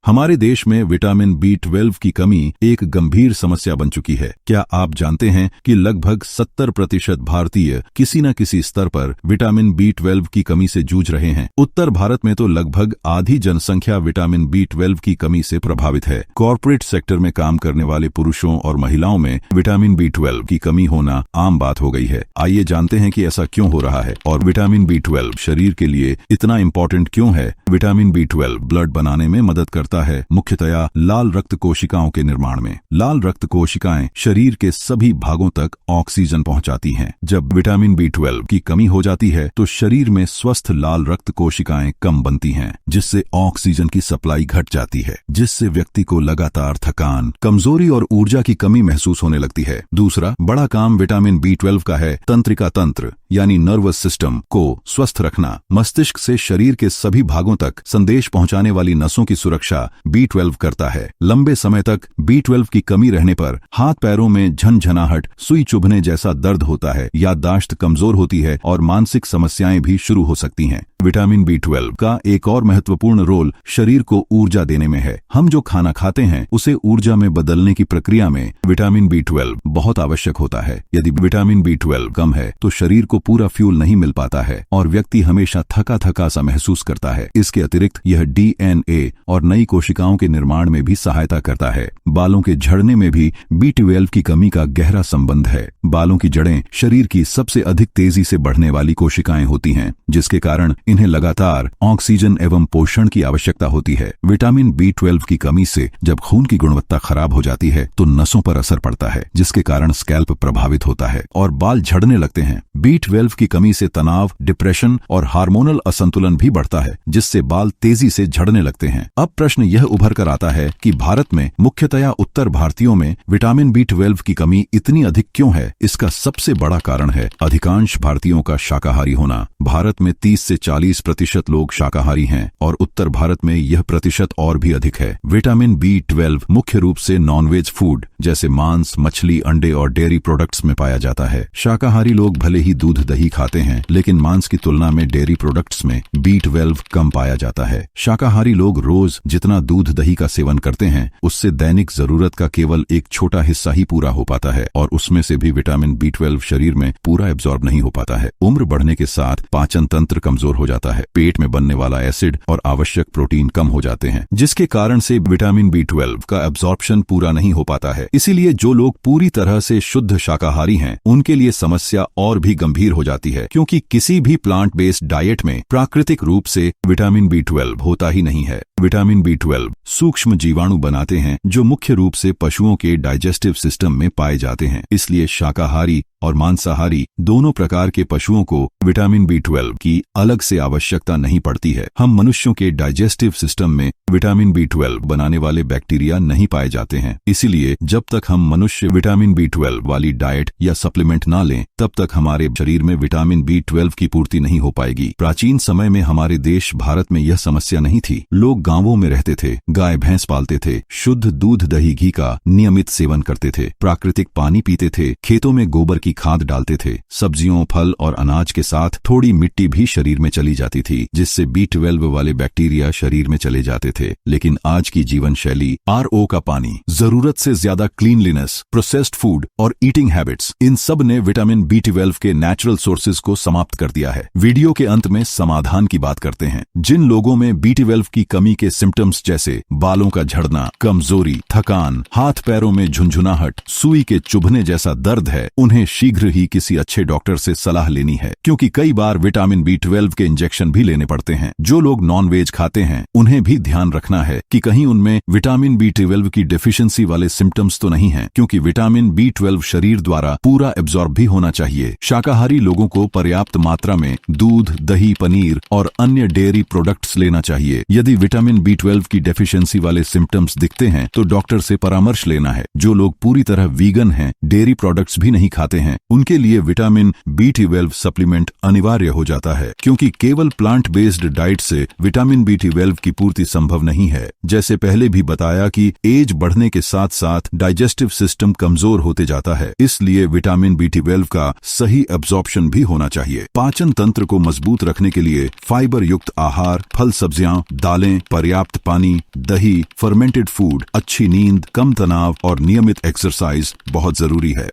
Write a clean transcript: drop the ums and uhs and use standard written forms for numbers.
हमारे देश में विटामिन B12 की कमी एक गंभीर समस्या बन चुकी है। क्या आप जानते हैं कि लगभग 70% भारतीय किसी न किसी स्तर पर विटामिन B12 की कमी से जूझ रहे हैं। उत्तर भारत में तो लगभग आधी जनसंख्या विटामिन B12 की कमी से प्रभावित है। कॉर्पोरेट सेक्टर में काम करने वाले पुरुषों और महिलाओं में विटामिन B12 की कमी होना आम बात हो गई है। आइए जानते हैं कि ऐसा क्यों हो रहा है और विटामिन B12 शरीर के लिए इतना इम्पोर्टेंट क्यों है। विटामिन B12 ब्लड बनाने में मदद करता है, मुख्यतया लाल रक्त कोशिकाओं के निर्माण में। लाल रक्त कोशिकाएं शरीर के सभी भागों तक ऑक्सीजन पहुंचाती हैं। जब विटामिन B12 की कमी हो जाती है तो शरीर में स्वस्थ लाल रक्त कोशिकाएं कम बनती हैं, जिससे ऑक्सीजन की सप्लाई घट जाती है, जिससे व्यक्ति को लगातार थकान, कमजोरी और ऊर्जा की कमी महसूस होने लगती है। दूसरा बड़ा काम विटामिन B12 का है तंत्रिका तंत्र यानी नर्वस सिस्टम को स्वस्थ रखना। मस्तिष्क से शरीर के सभी भागों तक संदेश पहुंचाने वाली नसों की सुरक्षा B12 करता है। लंबे समय तक B12 की कमी रहने पर हाथ पैरों में झनझनाहट, सुई चुभने जैसा दर्द होता है, याददाश्त कमजोर होती है और मानसिक समस्याएं भी शुरू हो सकती हैं। विटामिन B12 का एक और महत्वपूर्ण रोल शरीर को ऊर्जा देने में है। हम जो खाना खाते हैं उसे ऊर्जा में बदलने की प्रक्रिया में विटामिन B12 बहुत आवश्यक होता है। यदि विटामिन B12 कम है तो शरीर को पूरा फ्यूल नहीं मिल पाता है और व्यक्ति हमेशा थका थका सा महसूस करता है। इसके अतिरिक्त यह DNA और नई कोशिकाओं के निर्माण में भी सहायता करता है। बालों के झड़ने में भी B12 की कमी का गहरा संबंध है। बालों की जड़ें शरीर की सबसे अधिक तेजी से बढ़ने वाली कोशिकाएं होती हैं, जिसके कारण इन्हें लगातार ऑक्सीजन एवं पोषण की आवश्यकता होती है। विटामिन B12 की कमी से जब खून की गुणवत्ता खराब हो जाती है तो नसों पर असर पड़ता है, जिसके कारण स्कैल्प प्रभावित होता है और बाल झड़ने लगते हैं। B12 की कमी से तनाव, डिप्रेशन और हार्मोनल असंतुलन भी बढ़ता है, जिससे बाल तेजी से झड़ने लगते हैं। अब प्रश्न यह उभर कर आता है कि भारत में मुख्यतया उत्तर भारतीयों में विटामिन B12 की कमी इतनी अधिक क्यों है। इसका सबसे बड़ा कारण है अधिकांश भारतीयों का शाकाहारी होना। भारत में 30 से 40% लोग शाकाहारी हैं और उत्तर भारत में यह प्रतिशत और भी अधिक है। विटामिन B12 मुख्य रूप से नॉनवेज फूड जैसे मांस, मछली, अंडे और डेयरी प्रोडक्ट्स में पाया जाता है। शाकाहारी लोग भले ही दूध दही खाते हैं, लेकिन मांस की तुलना में डेयरी प्रोडक्ट्स में B12 कम पाया जाता है। शाकाहारी लोग रोज जितना दूध दही का सेवन करते हैं उससे दैनिक जरूरत का केवल एक छोटा हिस्सा ही पूरा हो पाता है और उसमें से भी विटामिन B12 शरीर में पूरा एब्जॉर्ब नहीं हो पाता है। उम्र बढ़ने के साथ पाचन तंत्र कमजोर हो जाता है, पेट में बनने वाला एसिड और आवश्यक प्रोटीन कम हो जाते हैं, जिसके कारण से विटामिन B12 का एब्जॉर्प्शन पूरा नहीं हो पाता है। इसीलिए जो लोग पूरी तरह से शुद्ध शाकाहारी हैं उनके लिए समस्या और भी गंभीर हो जाती है, क्योंकि किसी भी प्लांट बेस्ड डाइट में प्राकृतिक रूप से विटामिन B12 होता ही नहीं है। विटामिन B12 सूक्ष्म जीवाणु बनाते हैं जो मुख्य रूप से पशुओं के डाइजेस्टिव सिस्टम में पाए जाते हैं। इसलिए शाकाहारी और मांसाहारी दोनों प्रकार के पशुओं को विटामिन B12 की अलग से आवश्यकता नहीं पड़ती है। हम मनुष्यों के डाइजेस्टिव सिस्टम में विटामिन B12 बनाने वाले बैक्टीरिया नहीं पाए जाते हैं। इसीलिए जब तक हम मनुष्य विटामिन B12 वाली डाइट या सप्लीमेंट ना लें तब तक हमारे शरीर में विटामिन B12 की पूर्ति नहीं हो पाएगी। प्राचीन समय में हमारे देश भारत में यह समस्या नहीं थी। लोग गांवों में रहते थे, गाय भैंस पालते थे, शुद्ध दूध दही घी का नियमित सेवन करते थे, प्राकृतिक पानी पीते थे, खेतों में गोबर की खाद डालते थे, सब्जियों, फल और अनाज के साथ थोड़ी मिट्टी भी शरीर में चली जाती थी, जिससे B12 वाले बैक्टीरिया शरीर में चले जाते थे। लेकिन आज की जीवन शैली, RO का पानी, जरूरत से ज्यादा क्लीनलीनेस, प्रोसेस्ड फूड और ईटिंग हैबिट्स, इन सब ने विटामिन B12 के नेचुरल सोर्सेज को समाप्त कर दिया है। वीडियो के अंत में समाधान की बात करते हैं। जिन लोगों में B12 की कमी के सिम्टम्स जैसे बालों का झड़ना, कमजोरी, थकान, हाथ पैरों में झुनझुनाहट, सुई के चुभने जैसा दर्द है, उन्हें शीघ्र ही किसी अच्छे डॉक्टर से सलाह लेनी है, क्योंकि कई बार विटामिन B12 के इंजेक्शन भी लेने पड़ते हैं। जो लोग नॉनवेज खाते हैं उन्हें भी ध्यान रखना है कि कहीं उनमें विटामिन B12 की डेफिशिएंसी वाले सिम्टम्स तो नहीं हैं, क्योंकि विटामिन B12 शरीर द्वारा पूरा एब्जॉर्ब भी होना चाहिए। शाकाहारी लोगों को पर्याप्त मात्रा में दूध, दही, पनीर और अन्य डेयरी प्रोडक्ट्स लेना चाहिए। यदि विटामिन B12 की डेफिशिएंसी वाले सिम्टम्स दिखते हैं तो डॉक्टर से परामर्श लेना है। जो लोग पूरी तरह वीगन हैं, डेयरी प्रोडक्ट्स भी नहीं खाते हैं, उनके लिए विटामिन B12 सप्लीमेंट अनिवार्य हो जाता है, क्योंकि केवल प्लांट बेस्ड डाइट से विटामिन B12 की पूर्ति संभव नहीं है। जैसे पहले भी बताया कि एज बढ़ने के साथ साथ डाइजेस्टिव सिस्टम कमजोर होते जाता है, इसलिए विटामिन B12 का सही एब्जॉर्प्शन भी होना चाहिए। पाचन तंत्र को मजबूत रखने के लिए फाइबर युक्त आहार, फल सब्जियां, दालें, पर्याप्त पानी, दही, फर्मेंटेड फूड, अच्छी नींद, कम तनाव और नियमित एक्सरसाइज बहुत जरूरी है।